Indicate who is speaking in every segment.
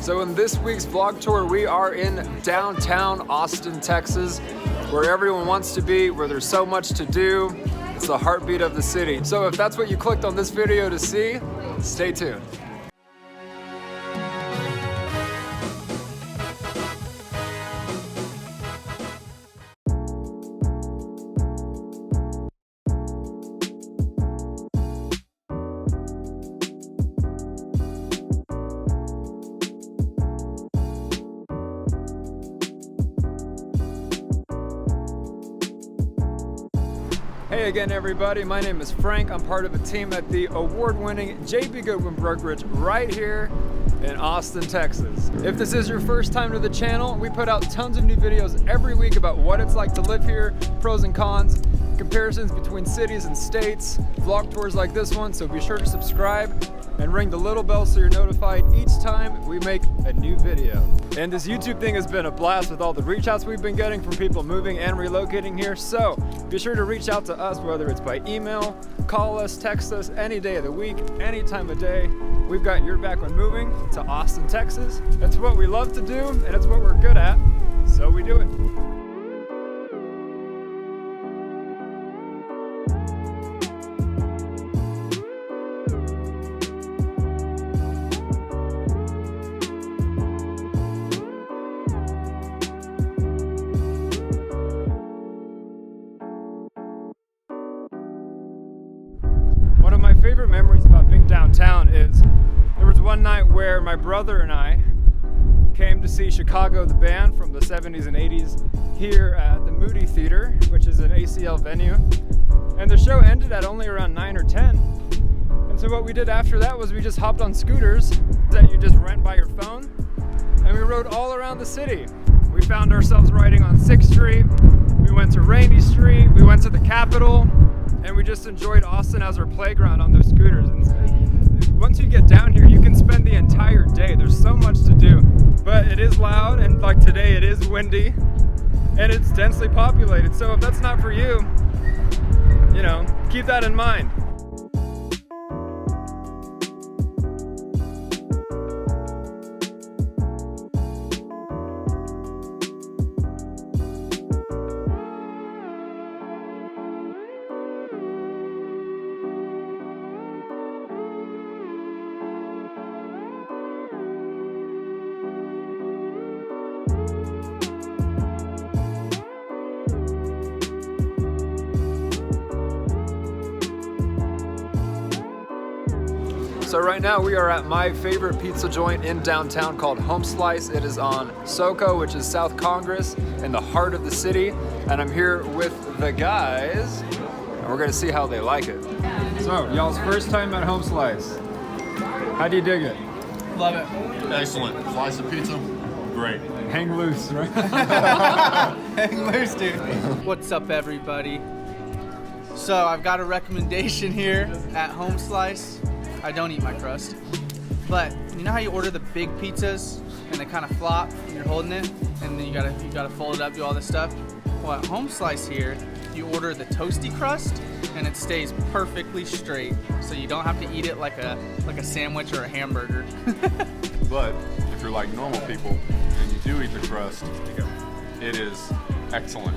Speaker 1: So in this week's vlog tour, we are in downtown Austin, Texas, where everyone wants to be, where there's so much to do. It's the heartbeat of the city. So if that's what you clicked on this video to see, stay tuned. Hey again everybody, my name is Frank. I'm part of a team at the award-winning J.B. Goodwin Brokerage right here in Austin, Texas. If this is your first time to the channel, we put out tons of new videos every week about what it's like to live here, pros and cons, comparisons between cities and states, vlog tours like this one, so be sure to subscribe and ring the little bell so you're notified each time we make a new video. And this YouTube thing has been a blast with all the reach outs we've been getting from people moving and relocating here, so be sure to reach out to us, whether it's by email, call us, text us, any day of the week, any time of day. We've got your back when moving to Austin, Texas. It's what we love to do, and it's what we're good at, so we do it. One of my favorite memories about being downtown is there was one night where my brother and I came to see Chicago the band from the 70s and 80s here at the Moody Theater, which is an ACL venue. And the show ended at only around 9 or 10. And so what we did after that was we just hopped on scooters that you just rent by your phone, and we rode all around the city. We found ourselves riding on 6th Street, we went to Rainey Street, we went to the Capitol, and we just enjoyed Austin as our playground on those scooters. And once you get down here, you can spend the entire day. There's so much to do, but it is loud, and like today it is windy, and it's densely populated. So if that's not for you, you know, keep that in mind. So right now we are at my favorite pizza joint in downtown called Home Slice. It is on SoCo, which is South Congress, in the heart of the city. And I'm here with the guys, and we're gonna see how they like it. So, y'all's first time at Home Slice. How do you dig it?
Speaker 2: Love it. Excellent. Slice of pizza, great.
Speaker 1: Hang loose, right?
Speaker 2: Hang loose, dude.
Speaker 3: What's up, everybody? So I've got a recommendation here at Home Slice. I don't eat my crust, but you know how you order the big pizzas and they kind of flop and you're holding it, and then you gotta fold it up, do all this stuff. Well, at Home Slice here, you order the toasty crust and it stays perfectly straight, so you don't have to eat it like a sandwich or a hamburger.
Speaker 2: But if you're like normal people and you do eat the crust, it is excellent.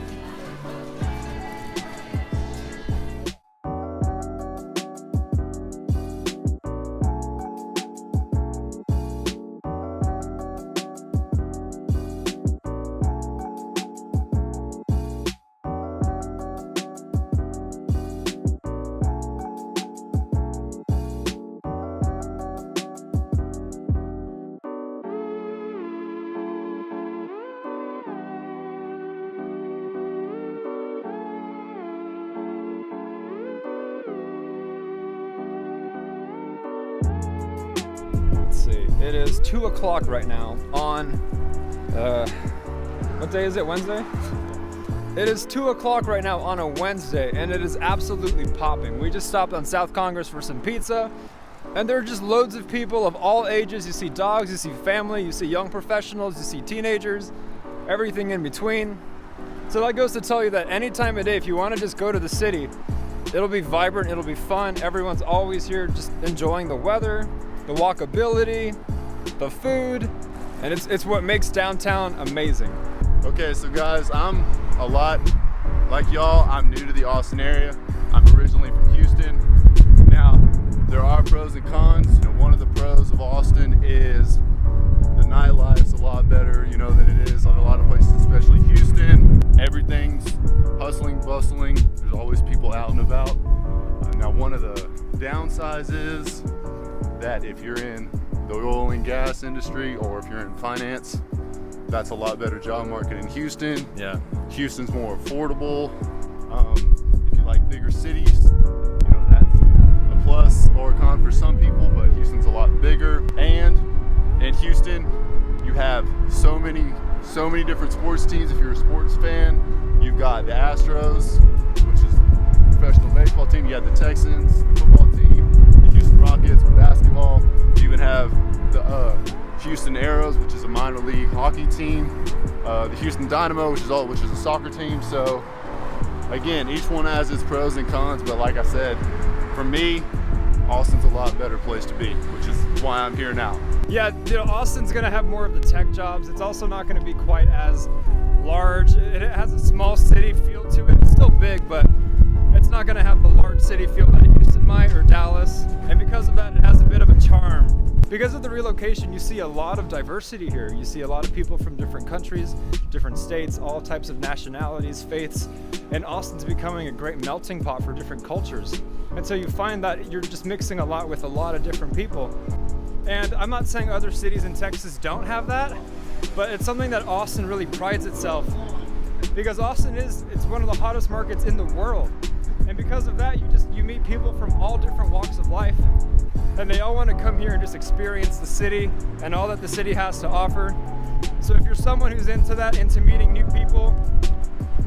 Speaker 1: It is 2 o'clock right now on, what day is it, Wednesday? It is 2 o'clock right now on a Wednesday, and it is absolutely popping. We just stopped on South Congress for some pizza, and there are just loads of people of all ages. You see dogs, you see family, you see young professionals, you see teenagers, everything in between. So that goes to tell you that any time of day, if you want to just go to the city, it'll be vibrant, it'll be fun. Everyone's always here just enjoying the weather, the walkability, the food. And it's what makes downtown amazing.
Speaker 2: Okay, so guys, I'm a lot like y'all. I'm new to the Austin area. I'm originally from Houston. Now, there are pros and cons. One of the pros of Austin is the nightlife's a lot better, than it is on a lot of places, especially Houston. Everything's hustling, bustling. There's always people out and about. Now, one of the downsides is that if you're in the oil and gas industry or if you're in finance, that's a lot better job market in Houston.
Speaker 1: Yeah.
Speaker 2: Houston's more affordable. If you like bigger cities, that's a plus or a con for some people, but Houston's a lot bigger. And in Houston, you have so many different sports teams. If you're a sports fan, you've got the Astros, which is a professional baseball team. You have the Texans, the football team, the Houston Rockets, basketball. You even have the Houston Aeros, which is a minor league hockey team. The Houston Dynamo, which is a soccer team. So again, each one has its pros and cons, but like I said, for me, Austin's a lot better place to be, which is why I'm here now.
Speaker 1: Yeah, Austin's gonna have more of the tech jobs. It's also not gonna be quite as large. It has a small city feel to it. It's still big, but it's not gonna have the large city feel that Houston might or Dallas. And because of that, it has a bit of a charm. Because of the relocation, you see a lot of diversity here. You see a lot of people from different countries, different states, all types of nationalities, faiths, and Austin's becoming a great melting pot for different cultures. And so you find that you're just mixing a lot with a lot of different people. And I'm not saying other cities in Texas don't have that, but it's something that Austin really prides itself, because Austin it's one of the hottest markets in the world. And because of that, you meet people from all different walks of life, and they all want to come here and just experience the city and all that the city has to offer. So if you're someone who's into that, into meeting new people,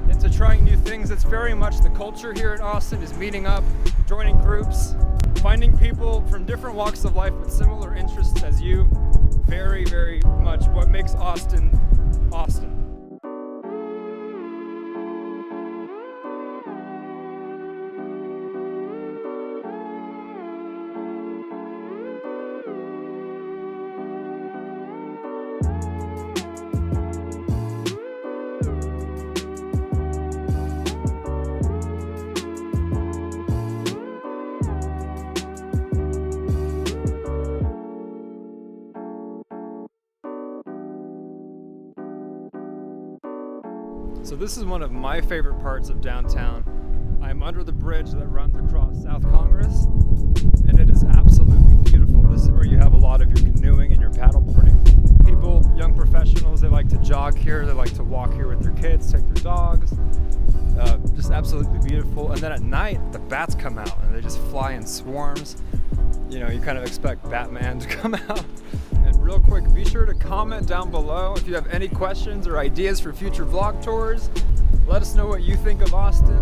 Speaker 1: into trying new things, it's very much the culture here in Austin is meeting up, joining groups, finding people from different walks of life with similar interests as you. Very, very much what makes Austin, Austin. So this is one of my favorite parts of downtown. I'm under the bridge that runs across South Congress, and it is absolutely beautiful. This is where you have a lot of your canoeing and your paddleboarding. People, young professionals, they like to jog here, they like to walk here with their kids, take their dogs. Just absolutely beautiful. And then at night, the bats come out and they just fly in swarms. You kind of expect Batman to come out. And real quick, be sure to comment down below if you have any questions or ideas for future vlog tours. Let us know what you think of Austin,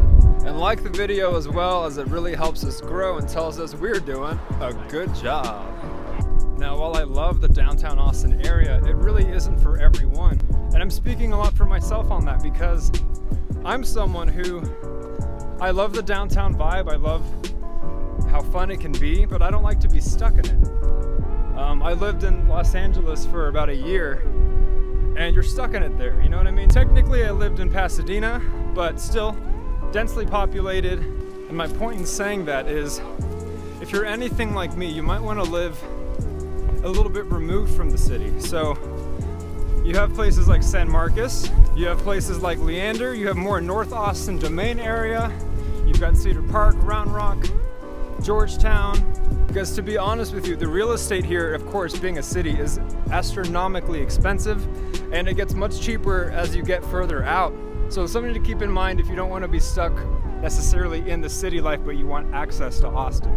Speaker 1: and like the video as well, as it really helps us grow and tells us we're doing a good job. Now, while I love the downtown Austin area, it really isn't for everyone. And I'm speaking a lot for myself on that, because I'm someone who, I love the downtown vibe, I love how fun it can be, but I don't like to be stuck in it. I lived in Los Angeles for about a year, and you're stuck in it there, you know what I mean? Technically I lived in Pasadena, but still densely populated. And my point in saying that is, if you're anything like me, you might want to live a little bit removed from the city. So you have places like San Marcos, you have places like Leander, you have more North Austin Domain area, you've got Cedar Park, Round Rock, Georgetown. Because to be honest with you, the real estate here, of course, being a city, is astronomically expensive, and it gets much cheaper as you get further out. So something to keep in mind if you don't want to be stuck necessarily in the city life, but you want access to Austin.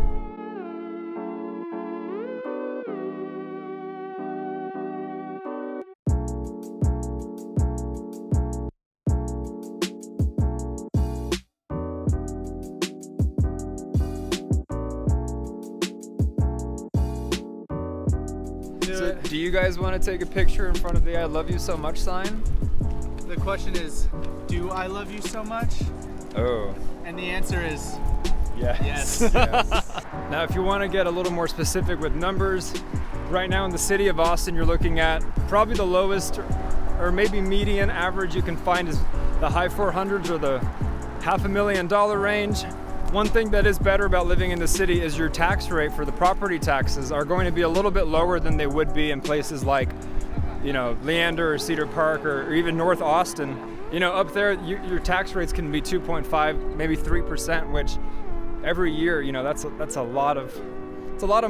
Speaker 1: So, do you guys want to take a picture in front of the I love you so much sign?
Speaker 3: The question is, do I love you so much?
Speaker 1: Oh.
Speaker 3: And the answer is
Speaker 1: yes.
Speaker 3: yes.
Speaker 1: Now, if you want to get a little more specific with numbers, Right now in the city of Austin, you're looking at probably the lowest or maybe median average you can find is the high 400s or the $500,000 range. One thing that is better about living in the city is your tax rate for the property taxes are going to be a little bit lower than they would be in places like, you know, Leander or Cedar Park or even North Austin. You know, up there, your tax rates can be 2.5, maybe 3%, which every year, you know, that's a lot of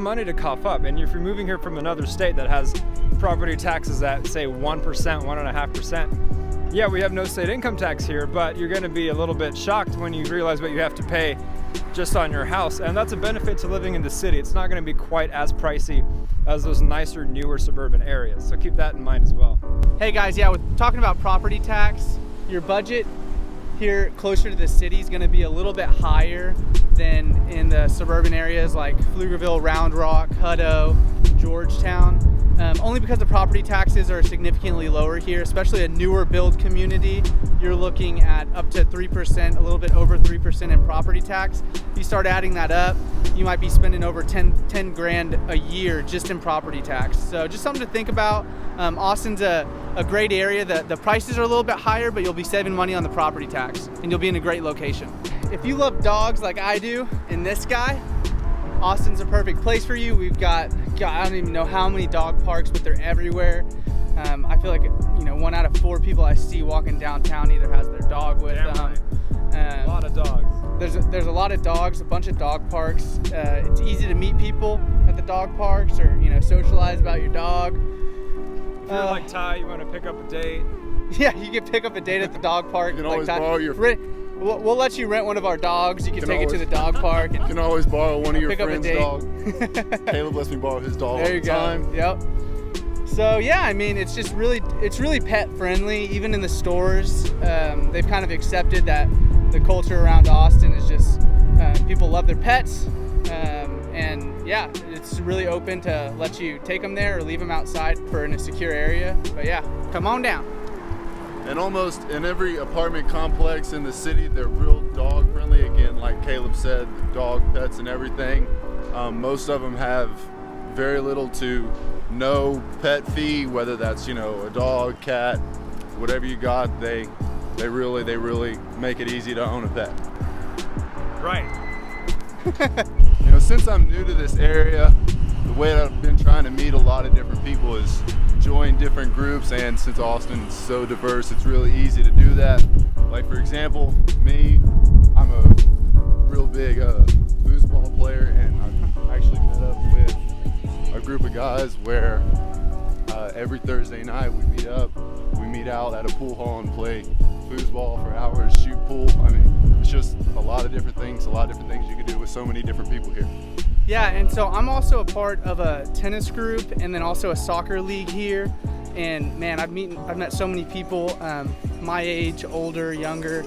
Speaker 1: money to cough up. And if you're moving here from another state that has property taxes at say 1%, 1.5%, yeah, we have no state income tax here, but you're going to be a little bit shocked when you realize what you have to pay just on your house. And that's a benefit to living in the city. It's not going to be quite as pricey as those nicer, newer suburban areas. So keep that in mind as well.
Speaker 3: Hey guys, yeah, with talking about property tax, your budget here closer to the city is going to be a little bit higher than in the suburban areas like Pflugerville, Round Rock, Hutto, Georgetown. Only because the property taxes are significantly lower here, especially a newer build community. You're looking at up to 3%, a little bit over 3% in property tax. If you start adding that up, you might be spending over 10 grand a year just in property tax. So just something to think about. Austin's a great area. The prices are a little bit higher, but you'll be saving money on the property tax and you'll be in a great location. If you love dogs like I do and this guy, Austin's a perfect place for you. We've got, I don't even know how many dog parks, but they're everywhere. I feel like, you know, 1 out of 4 people I see walking downtown either has their dog with them.
Speaker 1: A lot of dogs.
Speaker 3: There's a lot of dogs, a bunch of dog parks. It's easy to meet people at the dog parks or, you know, socialize about your dog.
Speaker 1: If you're like Ty, you want to pick up a date.
Speaker 3: Yeah, you can pick up a date at the dog park.
Speaker 2: You can
Speaker 3: like
Speaker 2: always
Speaker 3: Ty.
Speaker 2: borrow your...
Speaker 3: We'll let you rent one of our dogs. You can take it to the dog park.
Speaker 2: You can always borrow one of your
Speaker 3: pick up a
Speaker 2: friend's
Speaker 3: date.
Speaker 2: dog. Caleb lets me borrow his dog
Speaker 3: There
Speaker 2: all
Speaker 3: you
Speaker 2: the
Speaker 3: go.
Speaker 2: time.
Speaker 3: Yep. So yeah, I mean, it's really pet friendly. Even in the stores, they've kind of accepted that the culture around Austin is just people love their pets, and yeah, it's really open to let you take them there or leave them outside for in a secure area. But yeah, come on down.
Speaker 2: And almost in every apartment complex in the city, they're real dog friendly. Again, like Caleb said, dog, pets, and everything. Most of them have very little to no pet fee, whether that's, you know, a dog, cat, whatever you got. They really make it easy to own a pet.
Speaker 1: Right.
Speaker 2: You know, since I'm new to this area, the way that I've been trying to meet a lot of different people is join different groups, and since Austin is so diverse, it's really easy to do that. Like for example, me, I'm a real big foosball player, and I've actually met up with a group of guys where every Thursday night we meet out at a pool hall and play foosball for hours, shoot pool. I mean, it's just a lot of different things you can do with so many different people here.
Speaker 3: Yeah, and so I'm also a part of a tennis group and then also a soccer league here. And man, I've met so many people my age, older, younger.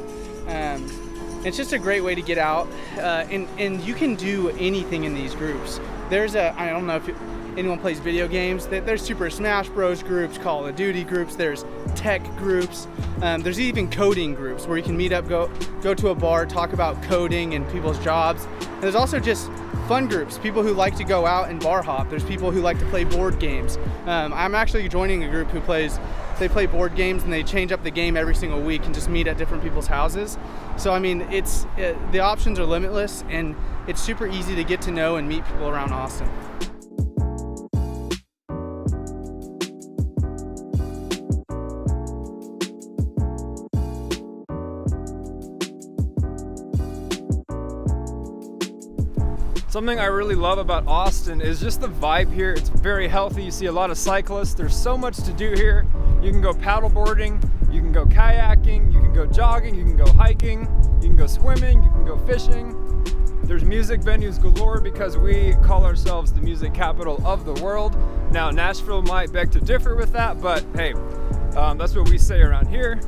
Speaker 3: It's just a great way to get out, and you can do anything in these groups. I don't know if anyone plays video games. There's Super Smash Bros. Groups, Call of Duty groups. There's tech groups. There's even coding groups where you can meet up, go to a bar, talk about coding and people's jobs. And there's also just fun groups, people who like to go out and bar hop. There's people who like to play board games. I'm actually joining a group who they play board games and they change up the game every single week and just meet at different people's houses. So I mean, the options are limitless, and it's super easy to get to know and meet people around Austin.
Speaker 1: Something I really love about Austin is just the vibe here. It's very healthy. You see a lot of cyclists. There's so much to do here. You can go paddleboarding, you can go kayaking, you can go jogging, you can go hiking, you can go swimming, you can go fishing. There's music venues galore because we call ourselves the music capital of the world. Now, Nashville might beg to differ with that, but hey, that's what we say around here.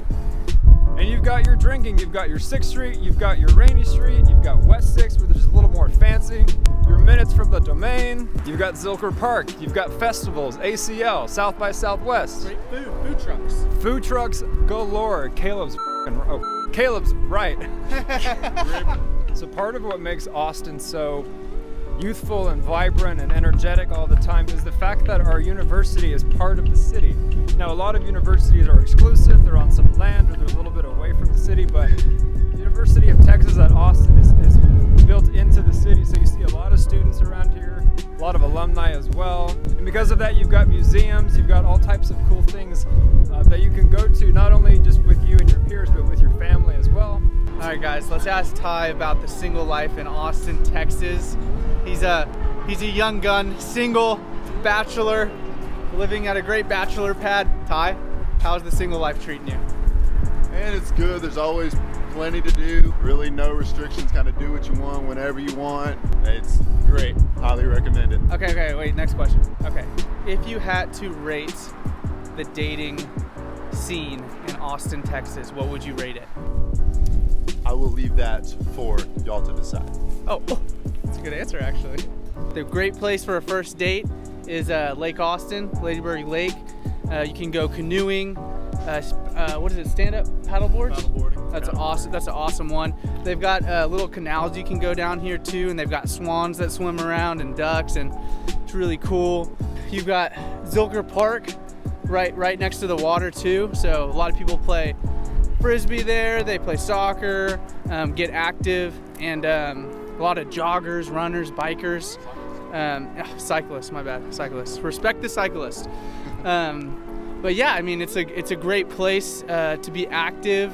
Speaker 1: And you've got your drinking, you've got your 6th Street, you've got your Rainy Street, you've got West 6th, where there's a little more fancy. You're minutes from the Domain, you've got Zilker Park, you've got festivals, ACL, South by Southwest.
Speaker 3: Great food trucks.
Speaker 1: Food trucks galore. Caleb's right. So part of what makes Austin so youthful and vibrant and energetic all the time is the fact that our university is part of the city. Now, a lot of universities are exclusive, they're on some land or they're a little bit away from the city, but the University of Texas at Austin is built into the city, so you see a lot of students around here, a lot of alumni as well. And because of that, you've got museums, you've got all types of cool things that you can go to, not only just with you and your peers, but with your family as well.
Speaker 3: All right, guys, let's ask Ty about the single life in Austin, Texas. He's a young gun, single, bachelor, living at a great bachelor pad. Ty, how's the single life treating you?
Speaker 2: And it's good. There's always plenty to do. Really no restrictions. Kind of do what you want whenever you want. It's great. Highly recommend it.
Speaker 3: Okay, wait, next question. Okay, if you had to rate the dating scene in Austin, Texas, what would you rate it?
Speaker 2: I will leave that for y'all to decide.
Speaker 3: Oh, that's a good answer, actually. The great place for a first date is Lake Austin, Ladyburg Lake. You can go canoeing. What is it? Stand-up paddleboards?
Speaker 2: Paddleboarding.
Speaker 3: That's awesome. That's an awesome one. They've got little canals you can go down here too, and they've got swans that swim around and ducks, and it's really cool. You've got Zilker Park right next to the water too. So a lot of people play frisbee there. They play soccer, get active, and a lot of joggers, runners, bikers, cyclists. My bad, cyclists. Respect the cyclist. But yeah, I mean, it's a great place to be active,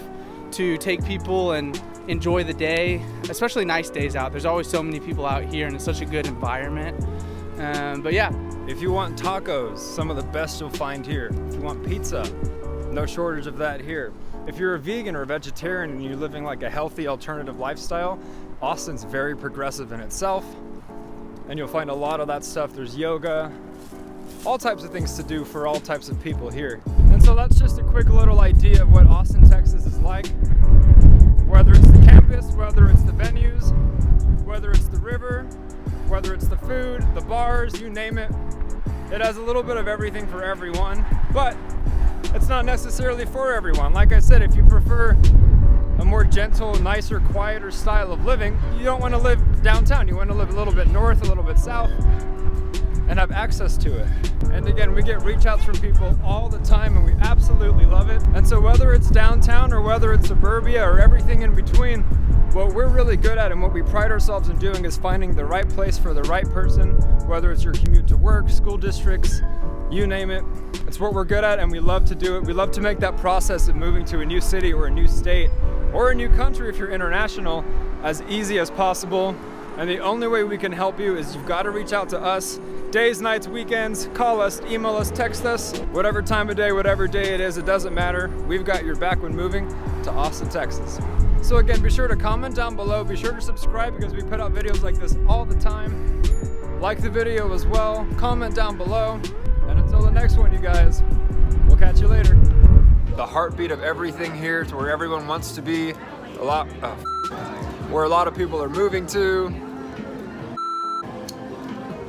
Speaker 3: to take people and enjoy the day, especially nice days out. There's always so many people out here, and it's such a good environment. But yeah.
Speaker 1: If you want tacos, some of the best you'll find here. If you want pizza, no shortage of that here. If you're a vegan or a vegetarian and you're living like a healthy alternative lifestyle, Austin's very progressive in itself, and you'll find a lot of that stuff. There's yoga, all types of things to do for all types of people here. And so that's just a quick little idea of what Austin, Texas is like. Whether it's the campus, whether it's the venues, whether it's the river, whether it's the food, the bars, you name it. It has a little bit of everything for everyone, but it's not necessarily for everyone. Like I said, if you prefer a more gentle, nicer, quieter style of living, you don't want to live downtown. You want to live a little bit north, a little bit south, and have access to it. And again, we get reach outs from people all the time, and we absolutely love it. And so whether it's downtown or whether it's suburbia or everything in between, what we're really good at and what we pride ourselves in doing is finding the right place for the right person, whether it's your commute to work, school districts, you name it. It's what we're good at, and we love to do it. We love to make that process of moving to a new city or a new state or a new country if you're international as easy as possible. And the only way we can help you is you've got to reach out to us. Days, nights, weekends, call us, email us, text us, whatever time of day, whatever day it is, it doesn't matter. We've got your back when moving to Austin, Texas. So again, be sure to comment down below. Be sure to subscribe because we put out videos like this all the time. Like the video as well. Comment down below. And until the next one, you guys, we'll catch you later. The heartbeat of everything here, to where everyone wants to be, where a lot of people are moving to.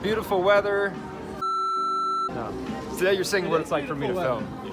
Speaker 1: Beautiful weather. No. Today you're seeing what it's like for me to film.